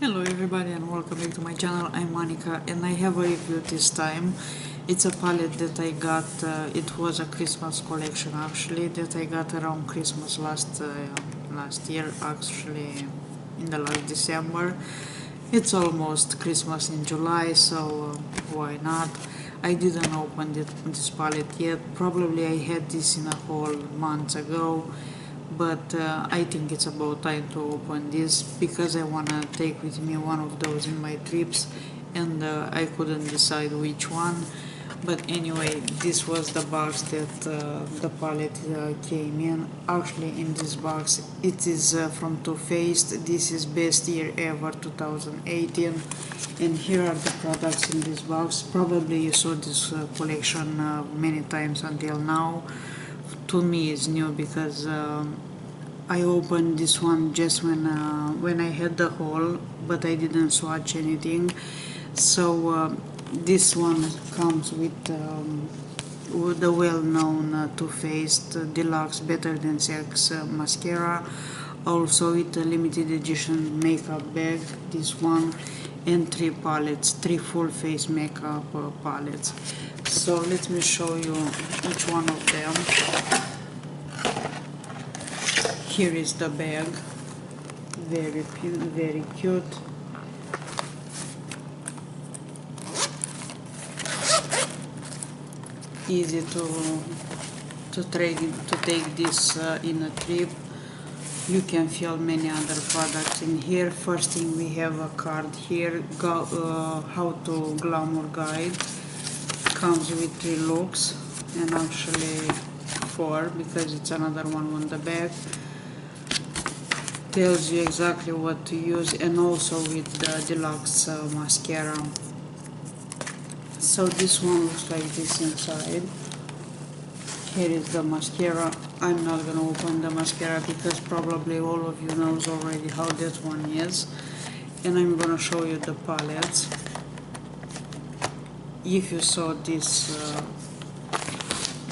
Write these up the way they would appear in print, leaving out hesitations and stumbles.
Hello everybody and welcome back to my channel. I'm Monica and I have a review this time. It's a palette that I got, it was a Christmas collection actually that I got around Christmas last year, actually in the last December. It's almost Christmas in July, so why not? I didn't open this palette yet. Probably I had this in a haul months ago, but I think it's about time to open this because I want to take with me one of those in my trips, and I couldn't decide which one. But anyway, this was the box that the palette came in. Actually, in this box, it is from Too Faced. This is Best Year Ever 2018, and here are the products in this box. Probably you saw this collection many times until now. To me, it's new because I opened this one just when I had the haul, but I didn't swatch anything. So this one comes with the well-known Too Faced Deluxe Better Than Sex mascara, also with a limited edition makeup bag, this one, and three palettes, three full face makeup palettes. So let me show you each one of them. Here is the bag, very cute. Easy to take this in a trip. You can feel many other products in here. First thing, we have a card here, how to glamour guide. Comes with 3 looks and actually 4 because it's another one on the back. Tells you exactly what to use, and also with the deluxe mascara. So this one looks like this inside. Here is the mascara. I'm not gonna open the mascara because probably all of you knows already how that one is. And I'm gonna show you the palettes. If you saw this,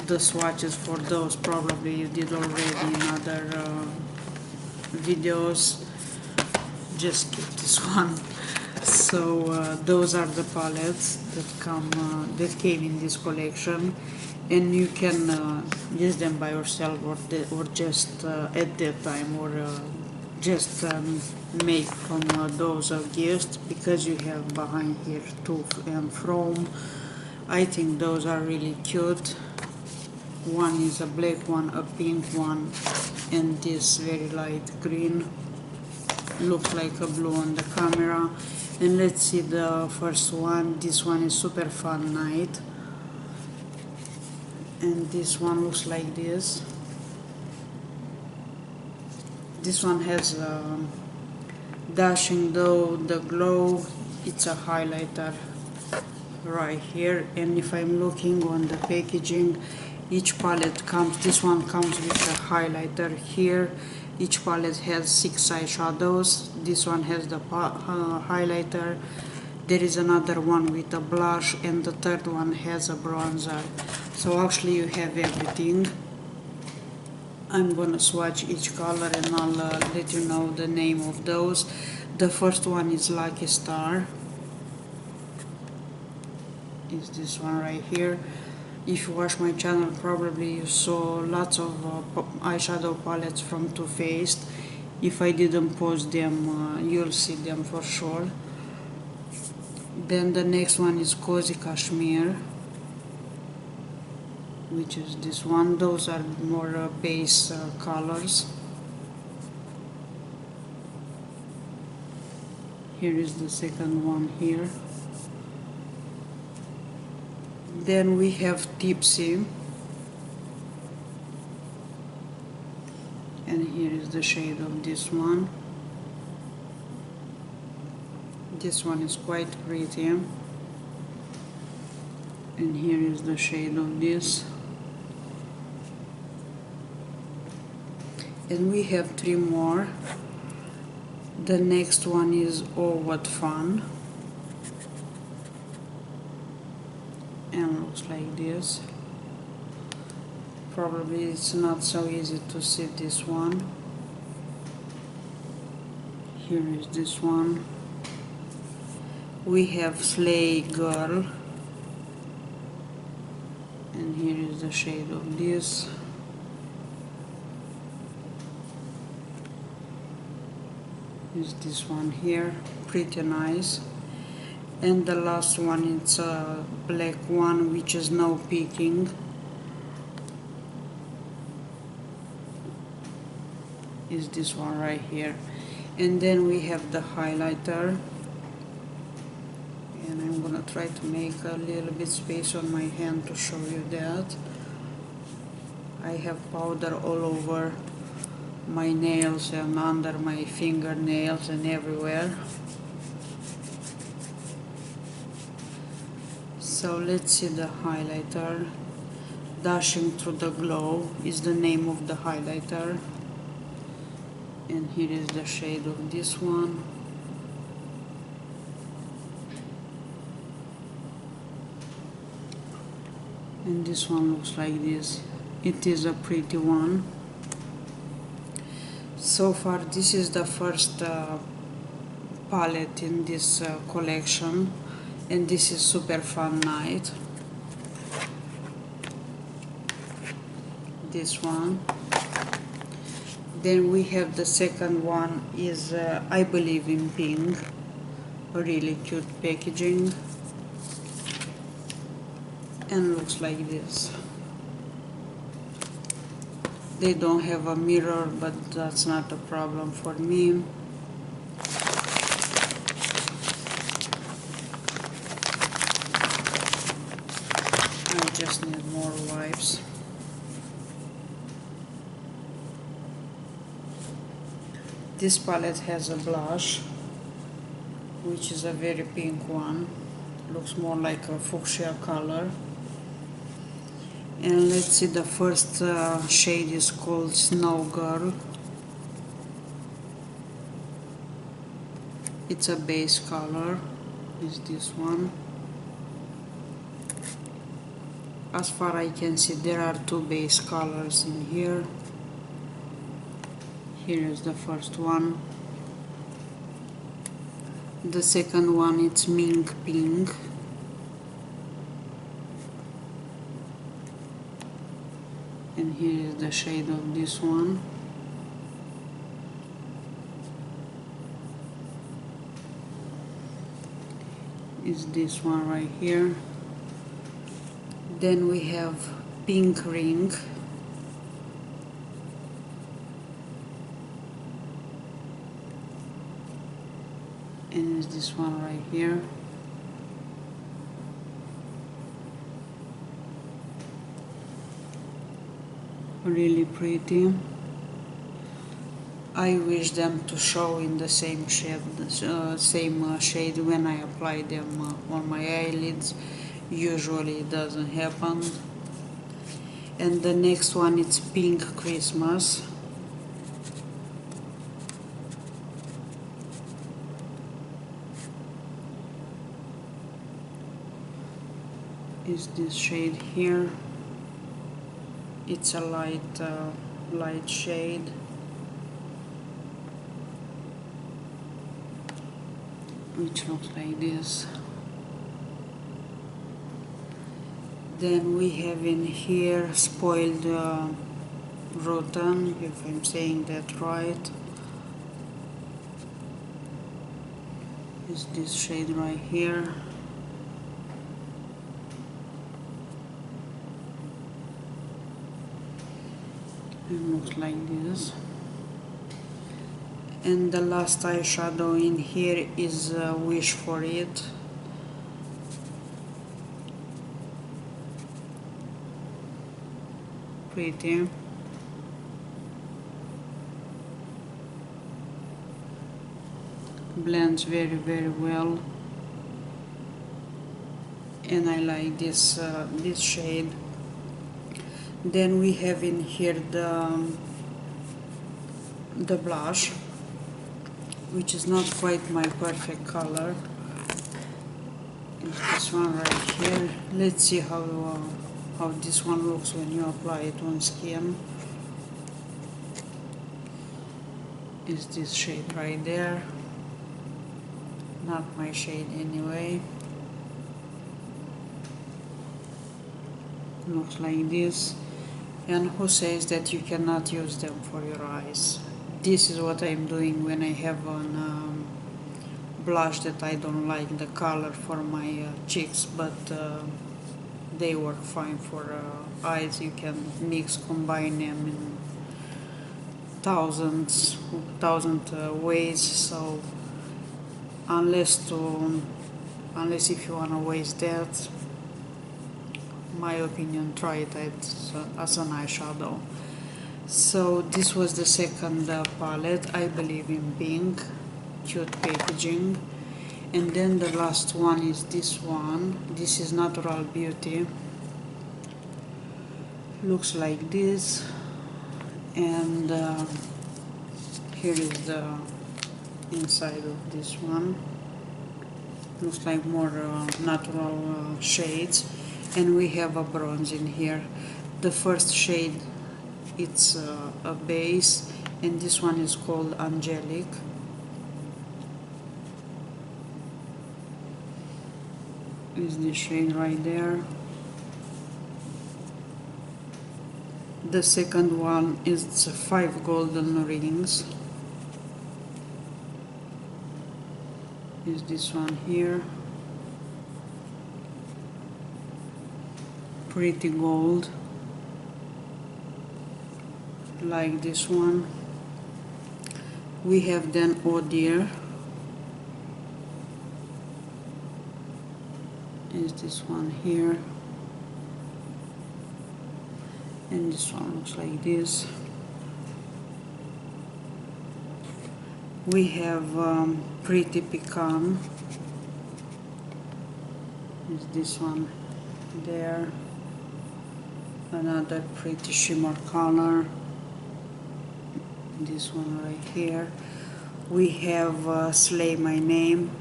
the swatches for those, probably you did already in other videos. Just keep this one. So those are the palettes that came in this collection, and you can use them by yourself or just at that time, or just make from those gifts, because you have behind here to and from. I think those are really cute. One is a black one, a pink one, and this very light green. Looks like a blue on the camera. And let's see the first one. This one is Super Fun Night, and this one looks like this. This one has Dashing Dough, the glow. It's a highlighter right here, and if I'm looking on the packaging, each palette comes, this one comes with a highlighter here. Each palette has 6 eyeshadows. This one has the highlighter. There is another one with a blush, and the third one has a bronzer. So actually you have everything. I'm gonna swatch each color and I'll let you know the name of those. The first one is Lucky Star. Is this one right here. If you watch my channel, probably you saw lots of eyeshadow palettes from Too Faced. If I didn't post them, you'll see them for sure. Then the next one is Cozy Cashmere, which is this one. Those are more base colors. Here is the second one here. Then we have Tipsy, and here is the shade of this one. This one is quite pretty, and here is the shade of this. And we have 3 more. The next one is Oh What Fun, and looks like this. Probably it's not so easy to see this one. Here is this one. We have Slay Girl, and here is the shade of this. Is this one here, pretty nice. And the last one, it's a black one, which is no peeking. Is this one right here. And then we have the highlighter, and I'm gonna try to make a little bit space on my hand to show you that. I have powder all over my nails and under my fingernails and everywhere. So let's see the highlighter. Dashing Through the Glow is the name of the highlighter. And here is the shade of this one. And this one looks like this. It is a pretty one. So far this is the first palette in this collection, and this is Super Fun Night. This one. Then we have the second one is I Believe in Pink. Really cute packaging. And looks like this. They don't have a mirror, but that's not a problem for me. I just need more wipes. This palette has a blush, which is a very pink one. Looks more like a fuchsia color. And let's see, the first shade is called Snow Girl. It's a base color, is this one. As far I can see, there are two base colors in here. Here is the first one. The second one, it's Mink Pink. And here is the shade of this one. Is this one right here. Then we have Pink Ring. And is this one right here. Really pretty. I wish them to show in the same shade, shade when I apply them on my eyelids. Usually it doesn't happen. And the next one, it's Pink Christmas. Is this shade here. It's a light shade. Which looks like this. Then we have in here Spoiled Rotten, if I'm saying that right. Is this shade right here. It looks like this. And the last eyeshadow in here is Wish For It. Pretty. Blends very well. And I like this this shade. Then we have in here the blush, which is not quite my perfect color. It's this one right here. Let's see how this one looks when you apply it on skin. Is this shade right there. not my shade anyway. Looks like this. And who says that you cannot use them for your eyes? This is what I'm doing when I have an blush that I don't like the color for my cheeks, but they work fine for eyes. You can mix, combine them in thousand ways. So unless if you wanna waste that, my opinion, try it as an eyeshadow. So this was the second palette, I believe in pink, cute packaging. And then the last one is this one. This is Natural Beauty. Looks like this. And here is the inside of this one. Looks like more natural shades. And we have a bronze in here. The first shade, it's a base, and this one is called Angelic. Is this shade right there. The second one is 5 golden rings. Is this one here. Pretty gold, like this one. We have then Oh Dear. Is this one here, and this one looks like this. We have Pretty Pecan. Is this one there. Another pretty shimmer color. This one right here. We have Slay My Name.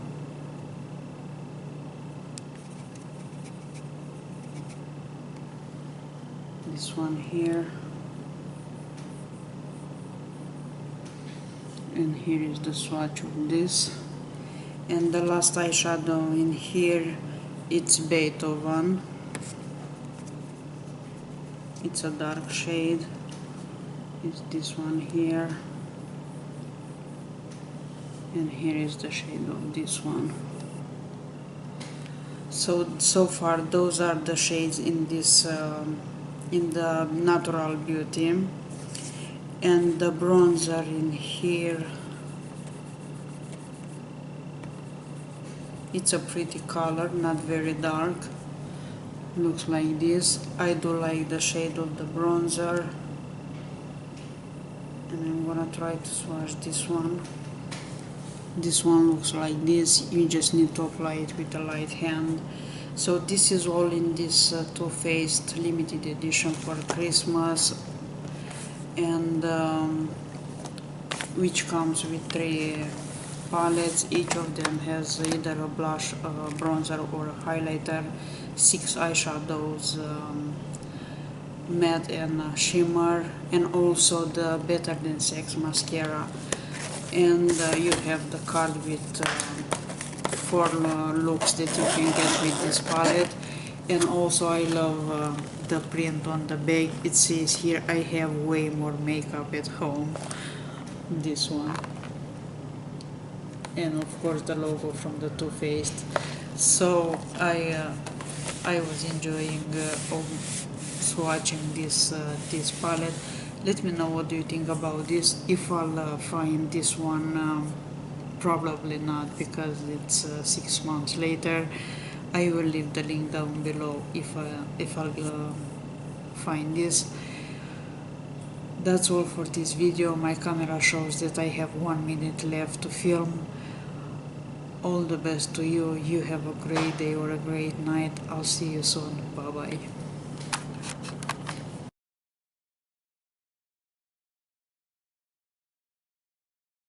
This one here. And here is the swatch of this. And the last eyeshadow in here, it's Beethoven. It's a dark shade. It's this one here. And here is the shade of this one. So far those are the shades in this in the Natural Beauty. And the bronzer in here, it's a pretty color, not very dark. Looks like this. I do like the shade of the bronzer, and I'm gonna try to swatch this one. This one looks like this. You just need to apply it with a light hand. So this is all in this Too Faced limited edition for Christmas, and which comes with 3 palettes. Each of them has either a blush, a bronzer, or a highlighter, 6 eyeshadows, matte and shimmer, and also the Better Than Sex mascara. And you have the card with 4 looks that you can get with this palette. And also I love the print on the bag. It says here, I have way more makeup at home. This one. And of course the logo from the Too Faced. So I was enjoying swatching this palette. Let me know what do you think about this. If I'll find this one, probably not, because it's 6 months later. I will leave the link down below if I'll find this. That's all for this video. My camera shows that I have 1 minute left to film. All the best to you. You have a great day or a great night. I'll see you soon. Bye bye.